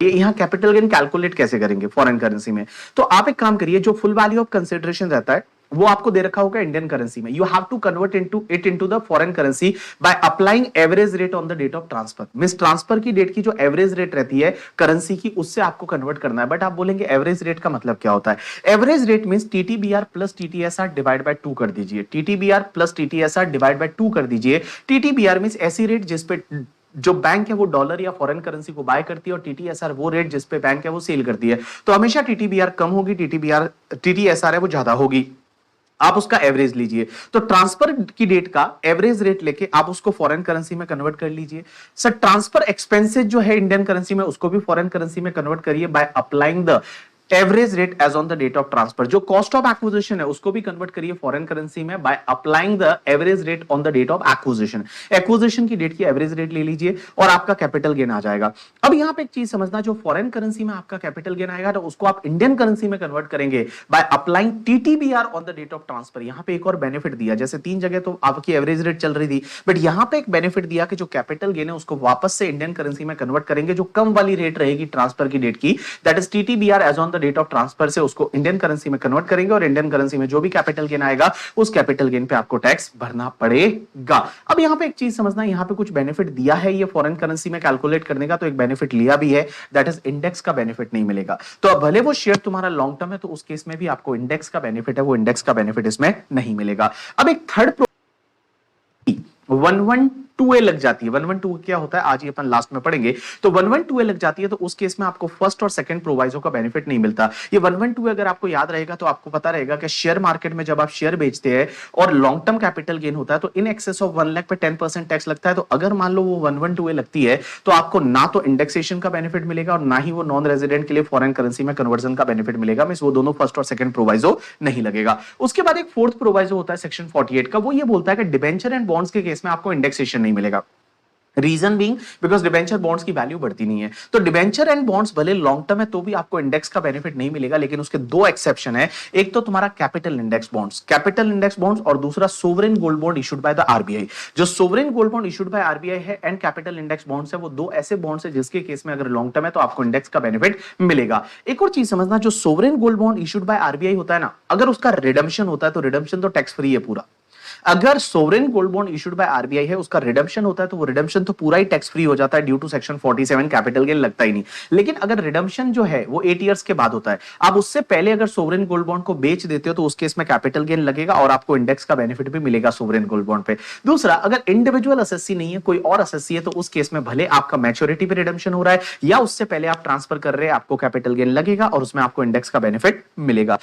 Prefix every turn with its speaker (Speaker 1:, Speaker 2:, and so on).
Speaker 1: ये यहाँ capital gain calculate कैसे करेंगे फॉरेन करेंसी में? तो आप एक काम करिए, जो फुल वैल्यू ऑफ कंसिडरेशन रहता है वो आपको दे रखा होगा इंडियन करेंसी में, you have to convert into the foreign currency by applying average rate on the date of transfer. Means transfer की डेट की जो एवरेज रेट रहती है करेंसी की, उससे आपको कन्वर्ट करना है। बट आप बोलेंगे एवरेज रेट का मतलब क्या होता है? Average rate means TTBR plus TTSR divide by 2 कर दीजिए। TTBR plus TTSR divide by 2 कर दीजिए। टीटीबीआर मींस ऐसी रेट जिस पे जो बैंक है वो डॉलर या फॉरेन करेंसी को बाय करती है, और टीटीएसआर वो रेट जिस पे बैंक है वो सेल करती है। तो हमेशा टीटीबीआर कम होगी, टीटीएसआर है वो ज्यादा होगी। आप उसका एवरेज लीजिए। तो ट्रांसफर की डेट का एवरेज रेट लेके आप उसको फॉरेन करेंसी में कन्वर्ट कर लीजिए। सर ट्रांसफर एक्सपेंसेस जो है इंडियन करेंसी में, उसको भी फॉरेन करेंसी में कन्वर्ट करिए by applying the average rate as on the date of transfer. जो कॉस्ट ऑफ एक्विजिशन है उसको भी कन्वर्ट करिए फॉरेन करेंसी में by applying the average rate on the date of acquisition. Acquisition की date की एवरेज रेट ले लीजिए और आपका कैपिटल गेन आ जाएगा। अब यहां पे एक चीज समझना, जो फॉरेन करेंसी में आपका कैपिटल गेन आएगा तो उसको आप इंडियन करेंसी में कन्वर्ट करेंगे by applying TTBR on the date of transfer. यहां पे एक और बेनिफिट दिया, जैसे 3 जगह तो आपकी एवरेज रेट चल रही थी, बट यहां पे एक बेनिफिट दिया कि जो कैपिटल गेन है उसको वापस से इंडियन करेंसी में कन्वर्ट करेंगे, जो कम वाली रेट रहेगी ट्रांसफर की डेट की, that is TTBR as on the date of transfer, से उसको इंडियन करेंसी में कन्वर्ट करेंगे और इंडियन करेंसी में जो भी कैपिटल गेन आएगा उस कैपिटल गेन पे आपको टैक्स भरना पड़ेगा। अब यहां पे एक चीज समझना, यहां पे कुछ बेनिफिट दिया है ये फॉरेन करेंसी में कैलकुलेट करने का, तो एक बेनिफिट लिया भी है, दैट इज इंडेक्स का बेनिफिट नहीं मिलेगा। तो अब भले वो शेयर तुम्हारा लॉन्ग टर्म है तो उस केस में भी आपको इंडेक्स का बेनिफिट है, वो इंडेक्स का बेनिफिट इसमें नहीं मिलेगा। अब एक थर्ड 112A लग जाती है। 112 क्या होता है आज ये अपन लास्ट में पढ़ेंगे। तो 112A लग जाती है तो उस केस में आपको फर्स्ट और सेकंड प्रोवाइजो का बेनिफिट नहीं मिलता। ये 112 अगर आपको याद रहेगा तो आपको पता रहेगा कि शेयर मार्केट में जब आप शेयर बेचते हैं और लॉन्ग टर्म कैपिटल गेन होता है तो इन एक्सेस ऑफ 1 लाख पे 10% टैक्स लगता है। तो अगर मान लो वो 112A लगती है तो आपको ना तो इंडेक्सेशन का बेनिफिट मिलेगा और ना ही वो नॉन रेजिडेंट के लिए फॉरेन करेंसी में कन्वर्जन का बेनिफिट मिलेगा। मींस वो दोनों फर्स्ट और सेकंड प्रोवाइजो नहीं लगेगा। उसके बाद एक फोर्थ प्रोवाइजो होता है सेक्शन 48 का, वो ये बोलता है कि डिबेंचर एंड बॉन्ड्स के केस में आपको इंडेक्सेशन नहीं मिलेगा। Reason being because debenture bonds की वैल्यू बढ़ती नहीं है। तो डिबेंचर एंड बॉन्ड्स भले लॉन्ग टर्म है तो भी आपको इंडेक्स का बेनिफिट नहीं मिलेगा, लेकिन उसके 2 एक्सेप्शन है। एक तो तुम्हारा कैपिटल इंडेक्स बॉन्ड्स और दूसरा sovereign gold bond issued by the RBI. जो sovereign gold bond issued by RBI है एंड कैपिटल इंडेक्स बॉन्ड्स है, वो 2 ऐसे बॉन्ड्स है जिसके केस में अगर लॉन्ग टर्म है तो आपको इंडेक्स का बेनिफिट मिलेगा। एक और चीज समझना, जो sovereign gold bond issued by RBI होता है ना, अगर उसका रिडम्पशन होता है तो रिडम्पशन तो टैक्स फ्री है पूरा। अगर sovereign gold bond issued by RBI है, उसका रिडम्पशन होता है तो वो रिडम्पशन तो पूरा ही टैक्स फ्री हो जाता है due to section 47, capital gain लगता ही नहीं। लेकिन अगर रिडम्पशन जो है वो 8 इयर्स के बाद होता है, आप उससे पहले अगर सोवरेन गोल्ड बॉन्ड को बेच देते हो तो उस केस में कैपिटल गेन लगेगा और आपको इंडेक्स का बेनिफिट भी मिलेगा सोवरेन गोल्ड बॉन्ड पे। दूसरा, अगर इंडिविजुअल असेसी नहीं है, कोई और असेसी है, तो उस केस में भले आपका मैच्योरिटी पे रिडम्पशन हो रहा है या उससे पहले आप ट्रांसफर कर रहे हैं, आपको कैपिटल गेन लगेगा और उसमें आपको इंडेक्स का बेनिफिट मिलेगा।